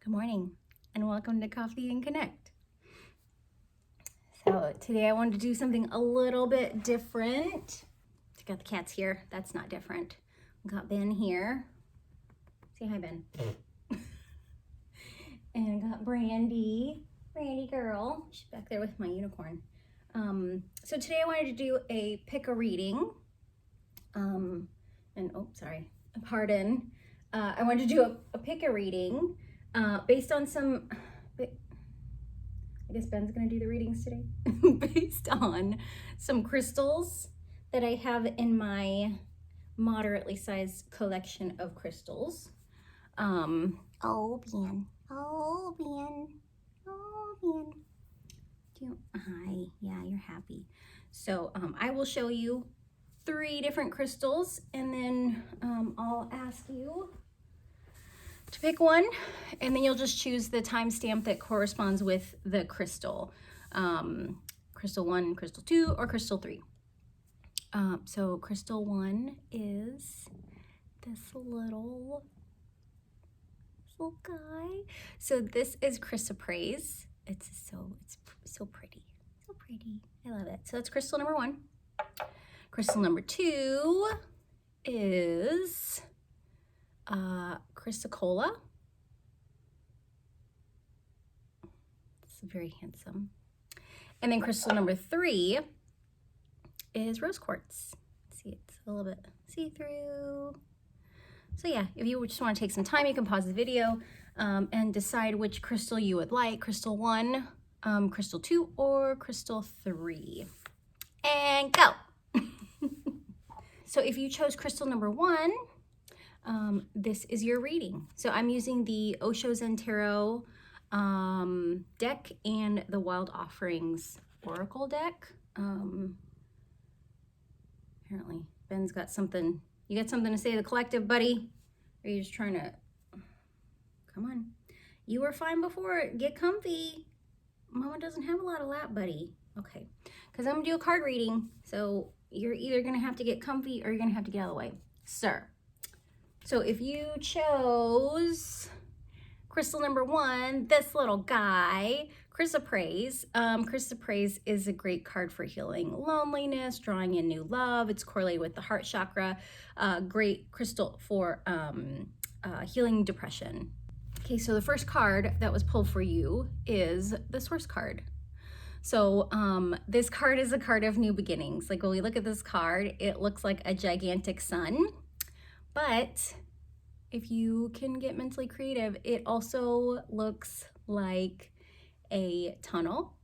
Good morning and welcome to Coffee and Connect. So today I wanted to do something a little bit different. I got the cats here. That's not different. We got Ben here. Say hi, Ben. And I got Brandy girl. She's back there with my unicorn. So today I wanted to do a pick a reading. I wanted to do a pick a reading based on some, I guess Ben's gonna do the readings today, based on some crystals that I have in my moderately sized collection of crystals. Ben. Hi, yeah, you're happy. So I will show you 3 different crystals and then I'll ask you to pick one, and then you'll just choose the timestamp that corresponds with the crystal. Crystal 1, crystal 2, or crystal 3. So crystal 1 is this little guy. So this is Chrysoprase. It's so pretty. So pretty. I love it. So that's crystal number 1. Crystal number 2 is Chrysocolla. It's very handsome. And then crystal number 3 is rose quartz. See, it's a little bit see-through. So yeah, if you just want to take some time, you can pause the video and decide which crystal you would like, crystal 1, crystal 2, or crystal 3. And go! So if you chose crystal number 1, this is your reading. So I'm using the Osho Zen Tarot deck and the Wild Offerings Oracle deck. Apparently Ben's got something. You got something to say to the collective, buddy? Or are you just trying to, come on. You were fine before, get comfy. Mama doesn't have a lot of lap, buddy. Okay, because I'm gonna do a card reading. So you're either gonna have to get comfy or you're gonna have to get out of the way. Sir. So if you chose crystal number 1, this little guy, Chrysoprase. Chrysoprase is a great card for healing loneliness, drawing in new love. It's correlated with the heart chakra. Great crystal for healing depression. Okay, so the first card that was pulled for you is the Source card. So this card is a card of new beginnings. Like when we look at this card, it looks like a gigantic sun. But if you can get mentally creative, it also looks like a tunnel,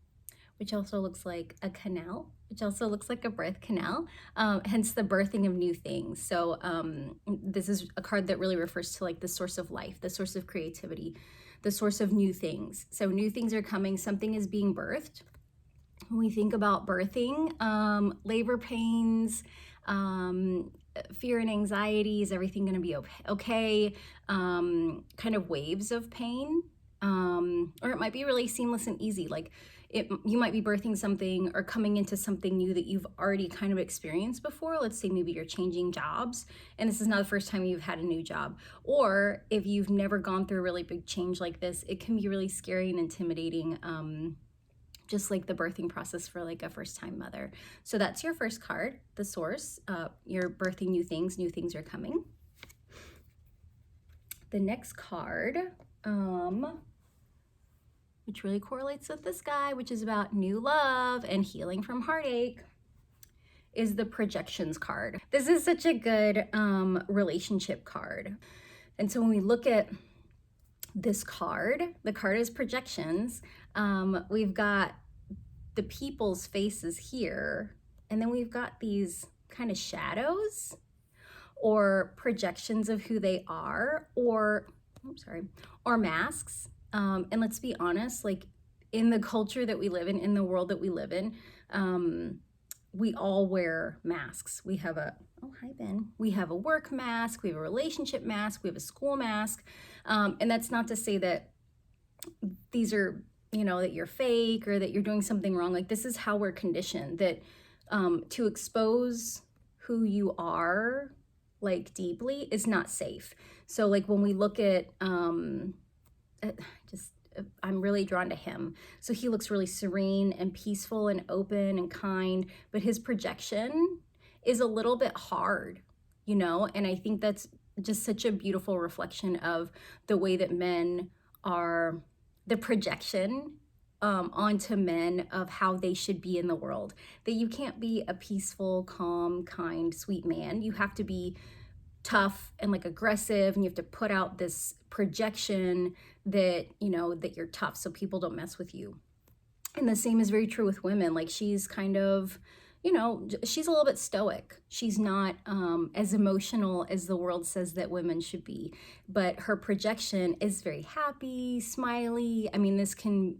which also looks like a canal, which also looks like a birth canal, hence the birthing of new things. So this is a card that really refers to like the source of life, the source of creativity, the source of new things. So new things are coming, something is being birthed. When we think about birthing, labor pains, fear and anxiety, is everything going to be okay? Kind of waves of pain, or it might be really seamless and easy. Like you might be birthing something or coming into something new that you've already kind of experienced before. Let's say maybe you're changing jobs and this is not the first time you've had a new job. Or if you've never gone through a really big change like this, it can be really scary and intimidating. Just like the birthing process for like a first-time mother. So that's your first card, the Source. You're birthing new things are coming. The next card, which really correlates with this guy, which is about new love and healing from heartache, is the Projections card. This is such a good relationship card. And so when we look at this card, the card is Projections. We've got the people's faces here, and then we've got these kind of shadows or projections of who they are, or masks. And let's be honest, like in the culture that we live in the world that we live in, we all wear masks. We have a, oh, hi, Ben. We have a work mask, we have a relationship mask, we have a school mask. And that's not to say that these are, that you're fake or that you're doing something wrong. Like this is how we're conditioned, that to expose who you are like deeply is not safe. So like when we look at I'm really drawn to him. So he looks really serene and peaceful and open and kind, but his projection is a little bit hard, you know? And I think that's just such a beautiful reflection of the way that men are, the projection onto men of how they should be in the world. That you can't be a peaceful, calm, kind, sweet man. You have to be tough and like aggressive, and you have to put out this projection that, you know, that you're tough so people don't mess with you. And the same is very true with women. Like she's kind of, you know, she's a little bit stoic. She's not as emotional as the world says that women should be, but her projection is very happy, smiley. I mean, this could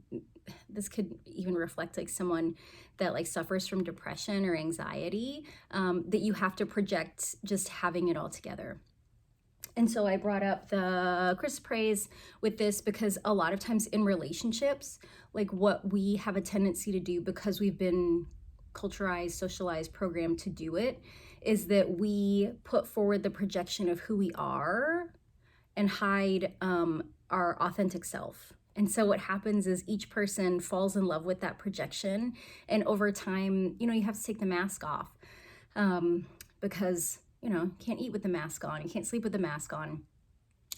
even reflect like someone that like suffers from depression or anxiety, that you have to project just having it all together. And so I brought up the Chrysoprase with this because a lot of times in relationships, like what we have a tendency to do because we've been culturized, socialized, programmed to do it, is that we put forward the projection of who we are and hide our authentic self. And so what happens is each person falls in love with that projection. And over time, you know, you have to take the mask off because, you know, you can't eat with the mask on, you can't sleep with the mask on.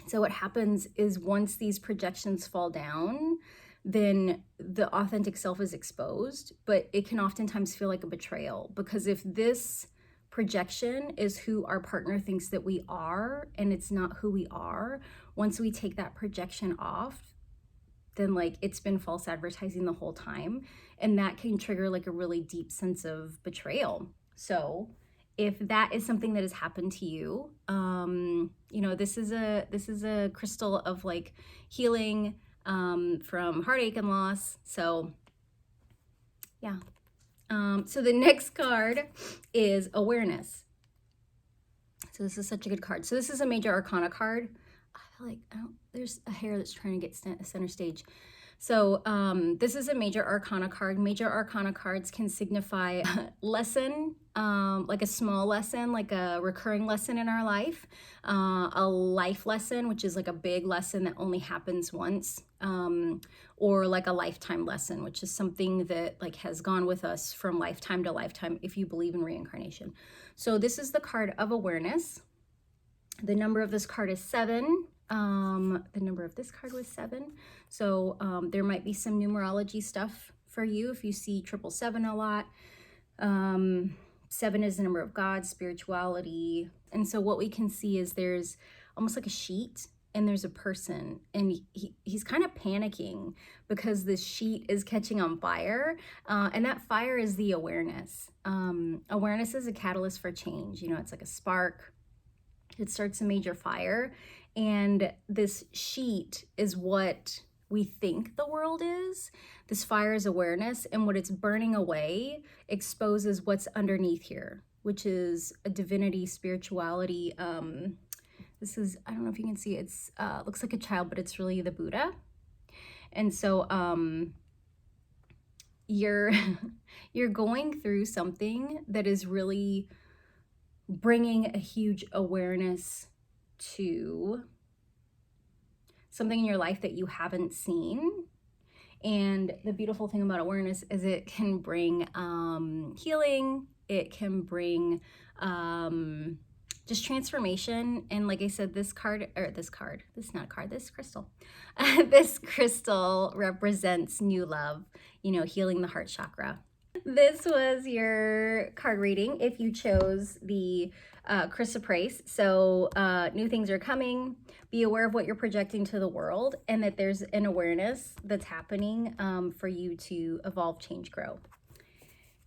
So what happens is once these projections fall down, then the authentic self is exposed, but it can oftentimes feel like a betrayal, because if this projection is who our partner thinks that we are and it's not who we are, once we take that projection off, then like it's been false advertising the whole time, and that can trigger like a really deep sense of betrayal. So if that is something that has happened to you, you know, this is a crystal of like healing from heartache and loss. So yeah. So the next card is awareness. So this is such a good card. So this is a major arcana card. I feel like there's a hair that's trying to get center stage. So this is a major arcana card. Major arcana cards can signify lesson, like a small lesson, like a recurring lesson in our life, a life lesson, which is like a big lesson that only happens once, or like a lifetime lesson, which is something that like has gone with us from lifetime to lifetime if you believe in reincarnation. So this is the card of awareness. The number of this card is 7. The number of this card was 7. So there might be some numerology stuff for you if you see 777 a lot. 7 is the number of God, spirituality. And so what we can see is there's almost like a sheet, and there's a person, and he's kind of panicking because this sheet is catching on fire, and that fire is the awareness. Awareness is a catalyst for change. You know, it's like a spark. It starts a major fire, and this sheet is what we think the world is. This fire is awareness, and what it's burning away exposes what's underneath here, which is a divinity, spirituality. This is, I don't know if you can see, it's looks like a child, but it's really the Buddha. And so you're going through something that is really bringing a huge awareness to something in your life that you haven't seen. And the beautiful thing about awareness is it can bring healing. It can bring just transformation. And like I said, this crystal, this crystal represents new love, you know, healing the heart chakra. This was your card reading if you chose the Chrysoprase. So new things are coming. Be aware of what you're projecting to the world, and that there's an awareness that's happening for you to evolve, change, grow.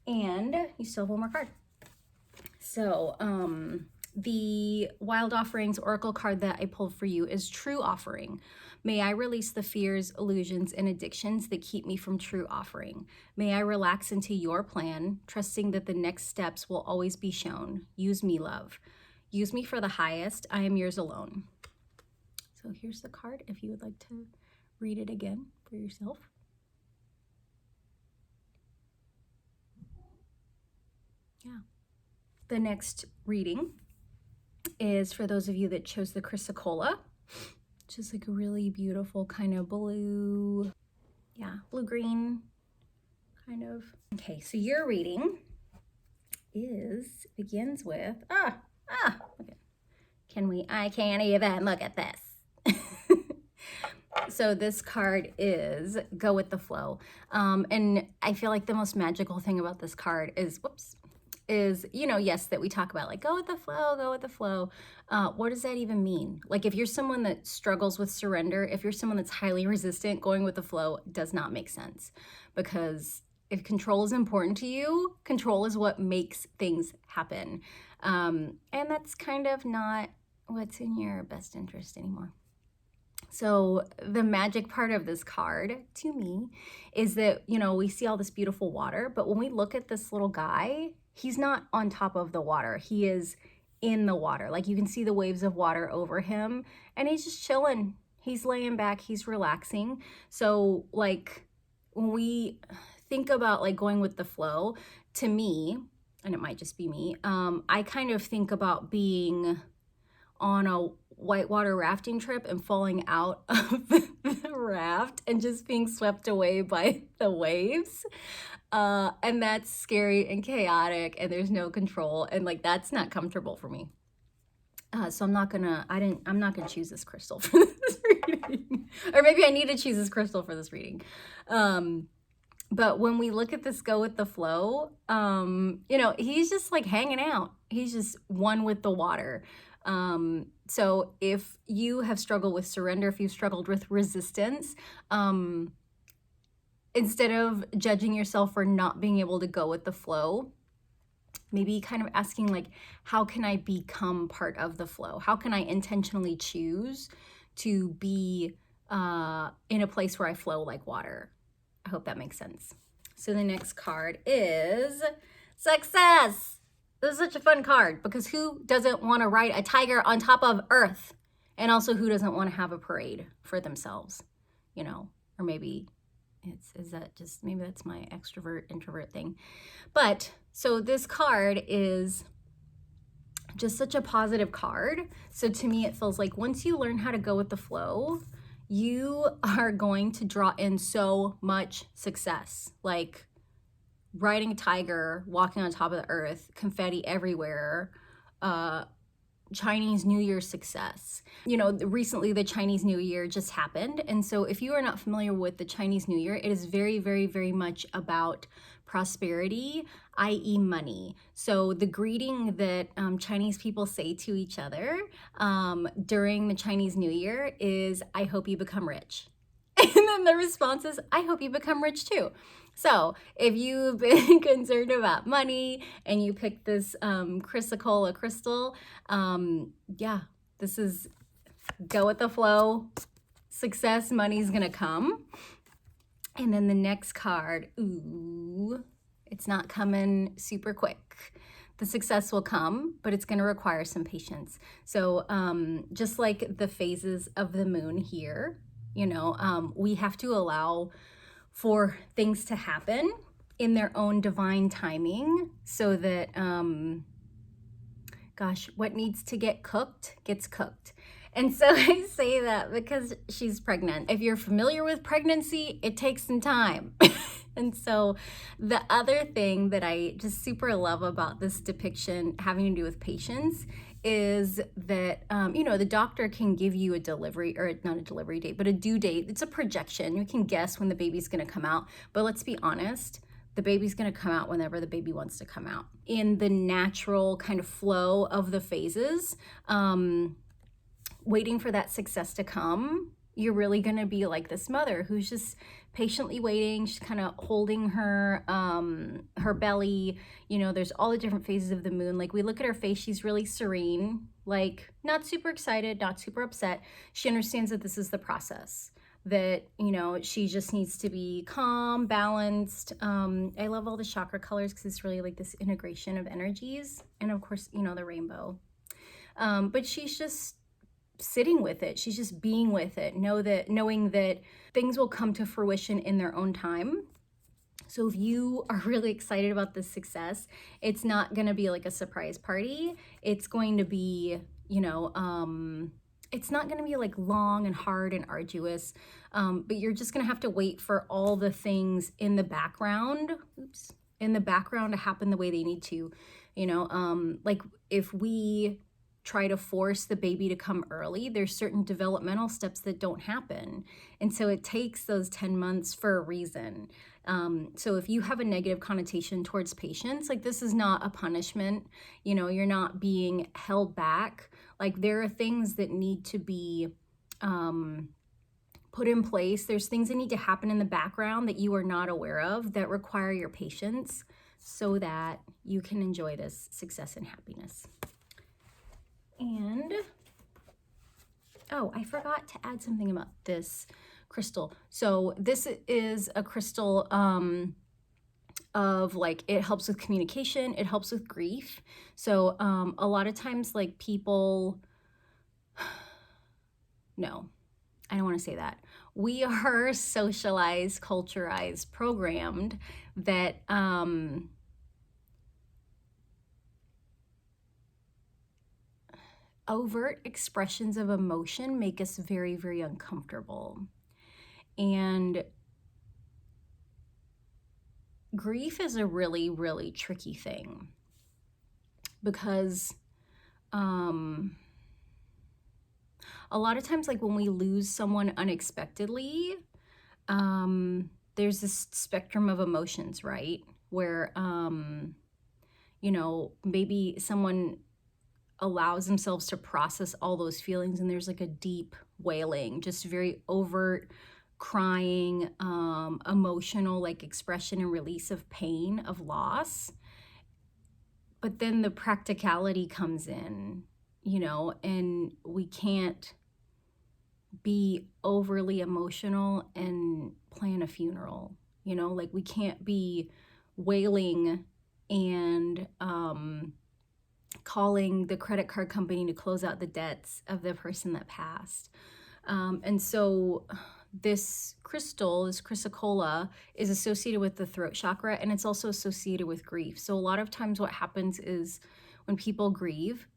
And you still have one more card. So the Wild Offerings Oracle card that I pulled for you is True Offering. May I release the fears, illusions, and addictions that keep me from true offering. May I relax into your plan, trusting that the next steps will always be shown. Use me, love. Use me for the highest. I am yours alone. So here's the card if you would like to read it again for yourself. Yeah. The next reading is for those of you that chose the Chrysocolla. just like a really beautiful kind of blue, yeah, blue-green kind of. Okay, so your reading begins with, okay. I can't even look at this. So this card is go with the flow. And I feel like the most magical thing about this card is, you know, yes, that we talk about like, go with the flow, go with the flow. What does that even mean? Like if you're someone that struggles with surrender, if you're someone that's highly resistant, going with the flow does not make sense, because if control is important to you, control is what makes things happen. And that's kind of not what's in your best interest anymore. So the magic part of this card to me is that, you know, we see all this beautiful water, but when we look at this little guy, he's not on top of the water. He is in the water. Like you can see the waves of water over him and he's just chilling. He's laying back, he's relaxing. So like when we think about like going with the flow, to me, and it might just be me, I kind of think about being on a whitewater rafting trip and falling out of the raft and just being swept away by the waves. And that's scary and chaotic and there's no control, and like that's not comfortable for me. So I'm not gonna choose this crystal for this reading. Or maybe I need to choose this crystal for this reading. But when we look at this go with the flow, you know, he's just like hanging out. He's just one with the water. So if you have struggled with surrender, if you've struggled with resistance, instead of judging yourself for not being able to go with the flow, maybe kind of asking like, how can I become part of the flow? How can I intentionally choose to be in a place where I flow like water? I hope that makes sense. So the next card is success. This is such a fun card because who doesn't want to ride a tiger on top of earth? And also who doesn't want to have a parade for themselves, you know? Or maybe maybe that's my extrovert introvert thing. But so this card is just such a positive card. So to me, it feels like once you learn how to go with the flow, you are going to draw in so much success. Like riding a tiger, walking on top of the earth, confetti everywhere, Chinese New Year success. You know, recently the Chinese New Year just happened. And so if you are not familiar with the Chinese New Year, it is very, very, very much about prosperity, i.e. money. So the greeting that Chinese people say to each other during the Chinese New Year is, I hope you become rich. And then the response is, I hope you become rich too. So if you've been concerned about money and you picked this Chrysocolla crystal, yeah, this is go with the flow, success, money's gonna come. And then the next card, ooh, it's not coming super quick. The success will come, but it's gonna require some patience. So just like the phases of the moon here, you know, we have to allow for things to happen in their own divine timing so that, gosh, what needs to get cooked gets cooked. And so I say that because she's pregnant. If you're familiar with pregnancy, it takes some time. And so the other thing that I just super love about this depiction having to do with patience is that, you know, the doctor can give you a delivery, or not a delivery date, but a due date. It's a projection. You can guess when the baby's gonna come out, but let's be honest, the baby's gonna come out whenever the baby wants to come out. In the natural kind of flow of the phases, waiting for that success to come, you're really gonna be like this mother who's just patiently waiting. She's kind of holding her her belly. You know, there's all the different phases of the moon. Like we look at her face, she's really serene, like not super excited, not super upset. She understands that this is the process, that, you know, she just needs to be calm, balanced. I love all the chakra colors because it's really like this integration of energies. And of course, you know, the rainbow. But she's just sitting with it. She's just being with it, knowing that things will come to fruition in their own time. So if you are really excited about this success, it's not going to be like a surprise party. It's going to be, you know, it's not going to be like long and hard and arduous, but you're just going to have to wait for all the things in the background, in the background to happen the way they need to, you know, like if we try to force the baby to come early, there's certain developmental steps that don't happen. And so it takes those 10 months for a reason. So if you have a negative connotation towards patients, like this is not a punishment, you know, you're not being held back. Like there are things that need to be put in place. There's things that need to happen in the background that you are not aware of that require your patience so that you can enjoy this success and happiness. And, oh, I forgot to add something about this crystal. So this is a crystal of like, it helps with communication, it helps with grief. So a lot of times like people, no, I don't want to say that. We are socialized, culturized, programmed that overt expressions of emotion make us very, very uncomfortable. And grief is a really, really tricky thing because a lot of times, like when we lose someone unexpectedly, there's this spectrum of emotions, right? Where, you know, maybe someone allows themselves to process all those feelings and there's like a deep wailing, just very overt crying, emotional like expression and release of pain, of loss. But then the practicality comes in, you know, and we can't be overly emotional and plan a funeral, you know, like we can't be wailing and calling the credit card company to close out the debts of the person that passed. And so this crystal, this Chrysocolla, is associated with the throat chakra, and it's also associated with grief. So a lot of times what happens is when people grieve,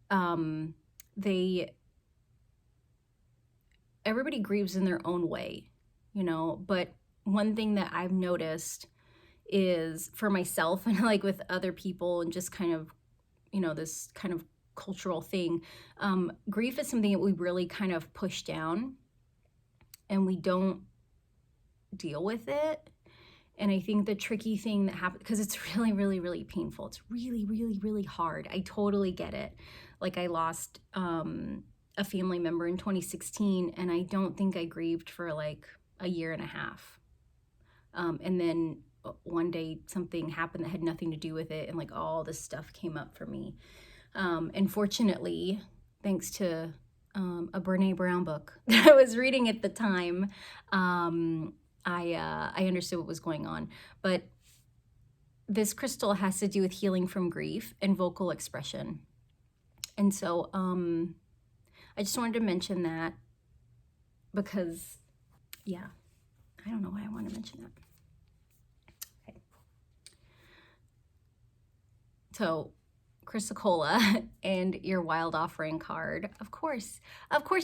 everybody grieves in their own way, you know, but one thing that I've noticed is for myself and like with other people and just kind of, you know, this kind of cultural thing, grief is something that we really kind of push down and we don't deal with it. And I think the tricky thing that happens, because it's really, really, really painful. It's really, really, really hard. I totally get it. Like I lost a family member in 2016 and I don't think I grieved for like a year and a half. And then one day something happened that had nothing to do with it and like all this stuff came up for me. And fortunately, thanks to a Brene Brown book that I was reading at the time, I understood what was going on. But this crystal has to do with healing from grief and vocal expression. And so I just wanted to mention that because, yeah, I don't know why I want to mention that. Okay. So Chrysocolla and your wild offering card, of course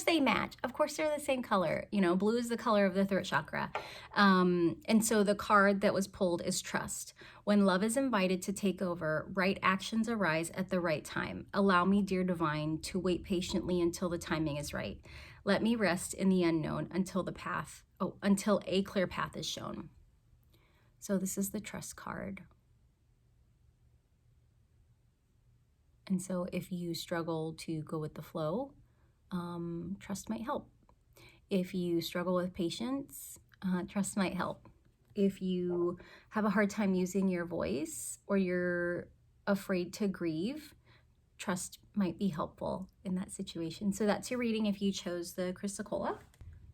they match. Of course they're the same color. You know, blue is the color of the throat chakra. And so the card that was pulled is trust. When love is invited to take over, right actions arise at the right time. Allow me, dear divine, to wait patiently until the timing is right. Let me rest in the unknown until a clear path is shown. So this is the trust card. And so if you struggle to go with the flow, trust might help. If you struggle with patience, trust might help. If you have a hard time using your voice or you're afraid to grieve, trust might be helpful in that situation. So that's your reading if you chose the Chrysocolla.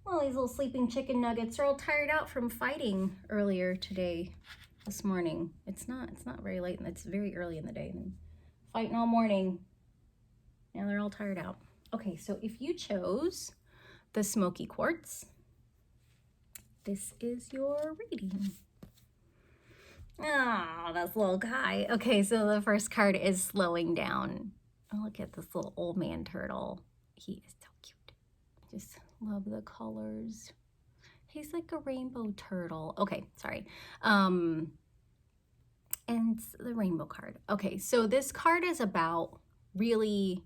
Well, these little sleeping chicken nuggets are all tired out from fighting earlier this morning. It's not very late, and it's very early in the day. Fighting all morning. Now they're all tired out. Okay, so if you chose the Smoky Quartz, this is your reading. Oh, this little guy. Okay, so the first card is slowing down. Oh, look at this little old man turtle. He is so cute. just love the colors. He's like a rainbow turtle. Okay, sorry. And the rainbow card. Okay, so this card is about really,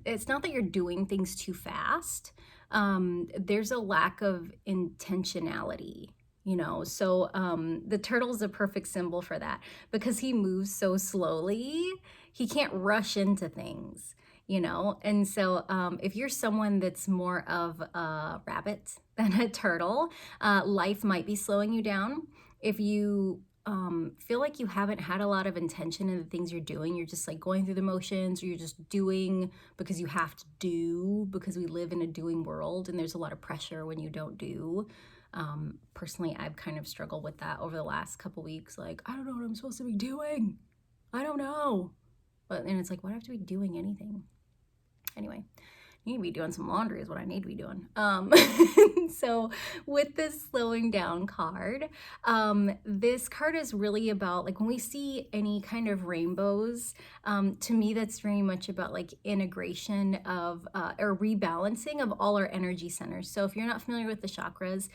it's not that you're doing things too fast. There's a lack of intentionality, you know. So the turtle's a perfect symbol for that because he moves so slowly. He can't rush into things, you know. And so if you're someone that's more of a rabbit than a turtle, life might be slowing you down. If you feel like you haven't had a lot of intention in the things you're doing, you're just like going through the motions, or you're just doing because you have to do, because we live in a doing world and there's a lot of pressure when you don't do. Personally, I've kind of struggled with that over the last couple weeks. Like, I don't know what I'm supposed to be doing. I don't know. But then it's like, why do I have to be doing anything? Anyway, I need to be doing some laundry is what I need to be doing. So with this slowing down card, this card is really about, like, when we see any kind of rainbows, to me, that's very much about like integration of, or rebalancing of all our energy centers. So if you're not familiar with the chakras,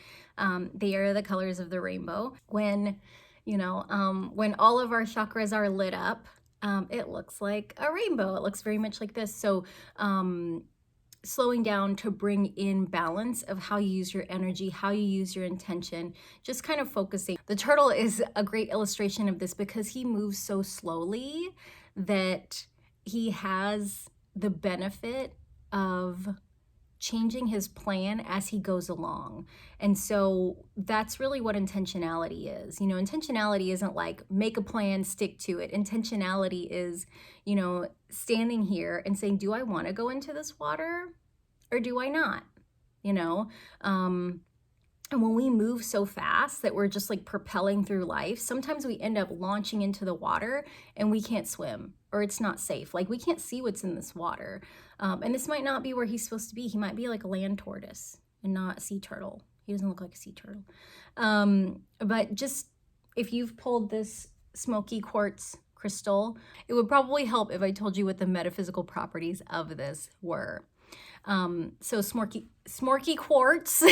they are the colors of the rainbow. When, you know, when all of our chakras are lit up, it looks like a rainbow. It looks very much like this. So, slowing down to bring in balance of how you use your energy, how you use your intention, just kind of focusing. The turtle is a great illustration of this because he moves so slowly that he has the benefit of changing his plan as he goes along. And so that's really what intentionality is. You know, intentionality isn't like make a plan, stick to it. Intentionality is, you know, standing here and saying, do I want to go into this water or do I not? You know, and when we move so fast that we're just like propelling through life, sometimes we end up launching into the water and we can't swim, or it's not safe. Like, we can't see what's in this water. And this might not be where he's supposed to be. He might be like a land tortoise and not a sea turtle. He doesn't look like a sea turtle. But just, if you've pulled this Smoky quartz crystal, it would probably help if I told you what the metaphysical properties of this were. So Smoky quartz.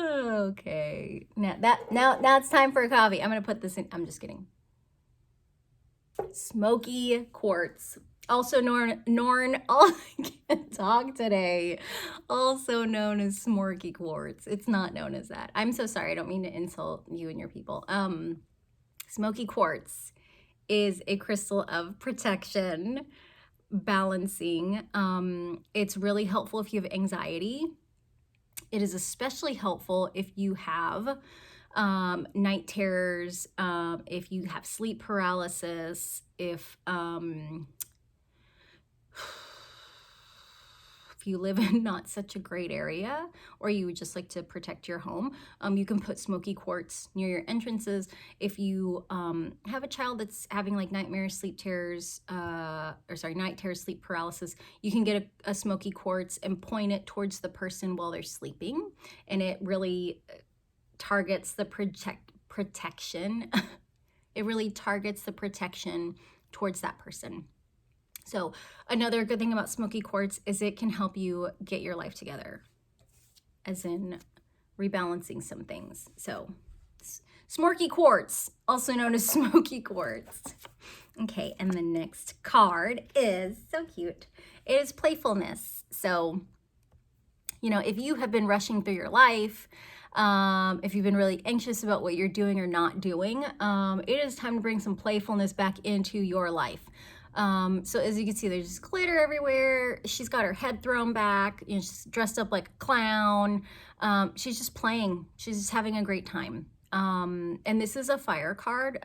Okay, now it's time for a coffee. I'm gonna put this in. I'm just kidding. Smoky quartz, also known I can't talk today. Also known as Smoky quartz. It's not known as that. I'm so sorry. I don't mean to insult you and your people. Smoky quartz is a crystal of protection, balancing. It's really helpful if you have anxiety. It is especially helpful if you have night terrors, if you have sleep paralysis, if you live in not such a great area, or you would just like to protect your home, you can put Smoky quartz near your entrances. If you have a child that's having like nightmares, sleep terrors, night terrors, sleep paralysis, you can get a Smoky quartz and point it towards the person while they're sleeping, and it really targets the protection. It really targets the protection towards that person. So another good thing about Smoky quartz is it can help you get your life together, as in rebalancing some things. So Smoky quartz, also known as Smoky quartz. Okay, and the next card is so cute. It is playfulness. So, you know, if you have been rushing through your life, if you've been really anxious about what you're doing or not doing, it is time to bring some playfulness back into your life. So as you can see, there's just glitter everywhere. She's got her head thrown back. You know, she's dressed up like a clown. She's just playing. She's just having a great time. And this is a fire card.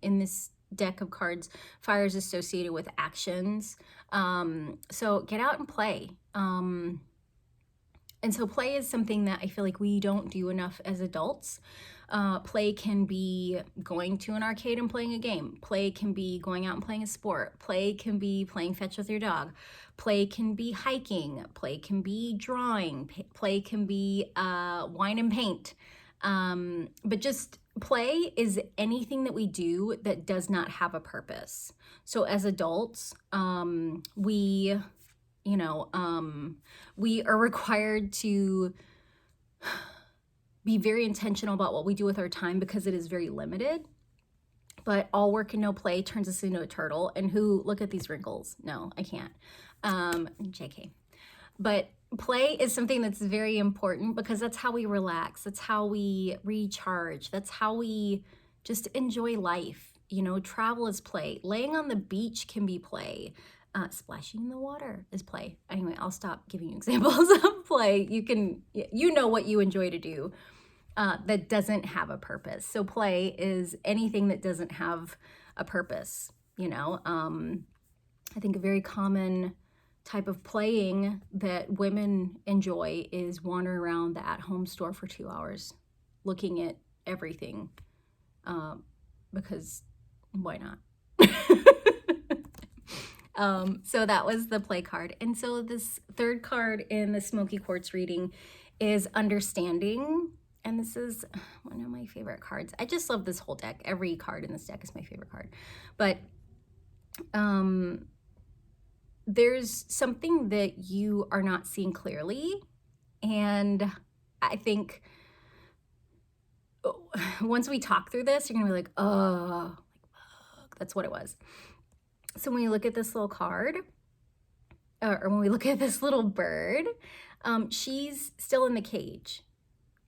In this deck of cards, fire is associated with actions. So get out and play. And so play is something that I feel like we don't do enough as adults. Play can be going to an arcade and playing a game. Play can be going out and playing a sport. Play can be playing fetch with your dog. Play can be hiking. Play can be drawing. Play can be wine and paint. But just play is anything that we do that does not have a purpose. So as adults, we are required to be very intentional about what we do with our time because it is very limited. But all work and no play turns us into a turtle. And look at these wrinkles. No, I can't. JK. But play is something that's very important because that's how we relax. That's how we recharge. That's how we just enjoy life. Travel is play. Laying on the beach can be play. Splashing in the water is play. Anyway, I'll stop giving you examples of play. You know what you enjoy to do that doesn't have a purpose. So play is anything that doesn't have a purpose. I think a very common type of playing that women enjoy is wandering around the at-home store for 2 hours looking at everything because why not? So that was the play card. And so this third card in the Smoky Quartz reading is understanding. And this is one of my favorite cards. I just love this whole deck. Every card in this deck is my favorite card. But there's something that you are not seeing clearly. And I think once we talk through this, you're going to be like, oh, that's what it was. So when you look at this little card, or when we look at this little bird, she's still in the cage.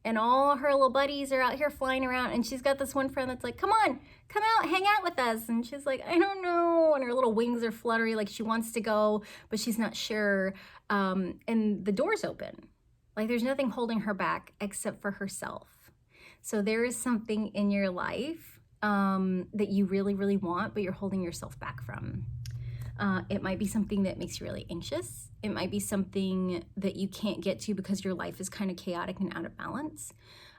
And all her little buddies are out here flying around. And she's got this one friend that's like, come on, come out, hang out with us. And she's like, I don't know. And her little wings are fluttery, like she wants to go, but she's not sure. And the door's open. Like there's nothing holding her back except for herself. So there is something in your life that you really, really want, but you're holding yourself back from. It might be something that makes you really anxious. It might be something that you can't get to because your life is kind of chaotic and out of balance.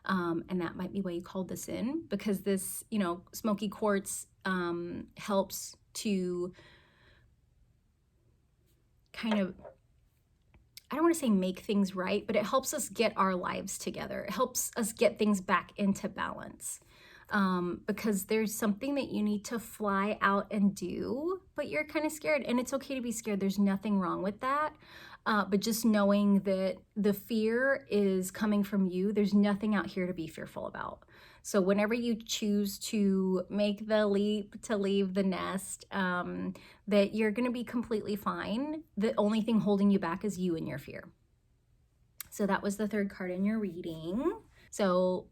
And that might be why you called this in, because this, Smoky Quartz helps to kind of, I don't want to say make things right, but it helps us get our lives together. It helps us get things back into balance. Because there's something that you need to fly out and do, but you're kind of scared, and it's okay to be scared. There's nothing wrong with that. But just knowing that the fear is coming from you, there's nothing out here to be fearful about. So whenever you choose to make the leap to leave the nest, that you're going to be completely fine. The only thing holding you back is you and your fear. So that was the third card in your reading. So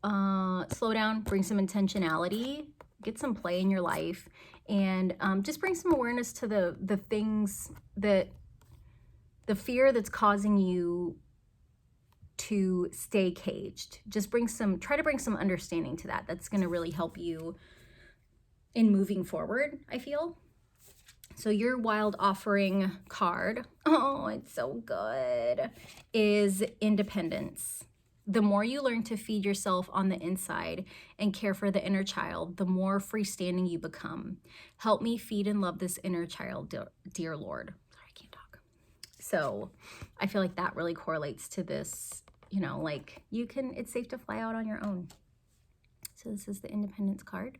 slow down, bring some intentionality, get some play in your life, and just bring some awareness to the things that, the fear that's causing you to stay caged. Just try to bring some understanding to that. That's going to really help you in moving forward, I feel. So your wild offering card, oh, it's so good, is independence. The more you learn to feed yourself on the inside and care for the inner child, the more freestanding you become. Help me feed and love this inner child, dear Lord. Sorry, I can't talk. So I feel like that really correlates to this, like it's safe to fly out on your own. So this is the independence card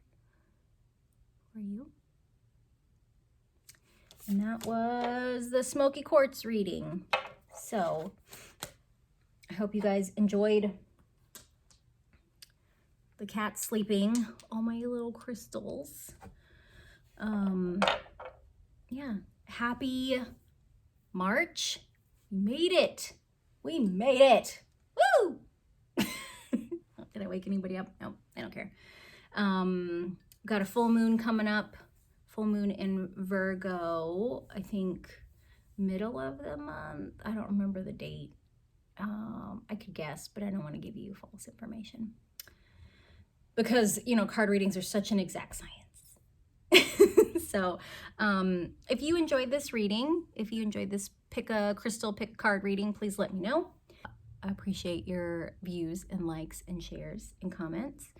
for you. And that was the Smoky Quartz reading. So I hope you guys enjoyed the cat sleeping, all my little crystals. Yeah, happy March. We made it. We made it. Woo! Did I wake anybody up? No, I don't care. Got a full moon coming up. Full moon in Virgo, I think middle of the month. I don't remember the date. I could guess, but I don't want to give you false information. Because, card readings are such an exact science. So, if you enjoyed this reading, if you enjoyed this pick a card reading, please let me know. I appreciate your views and likes and shares and comments.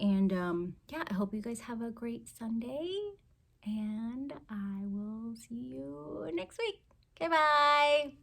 And, yeah, I hope you guys have a great Sunday. And I will see you next week. Okay, bye.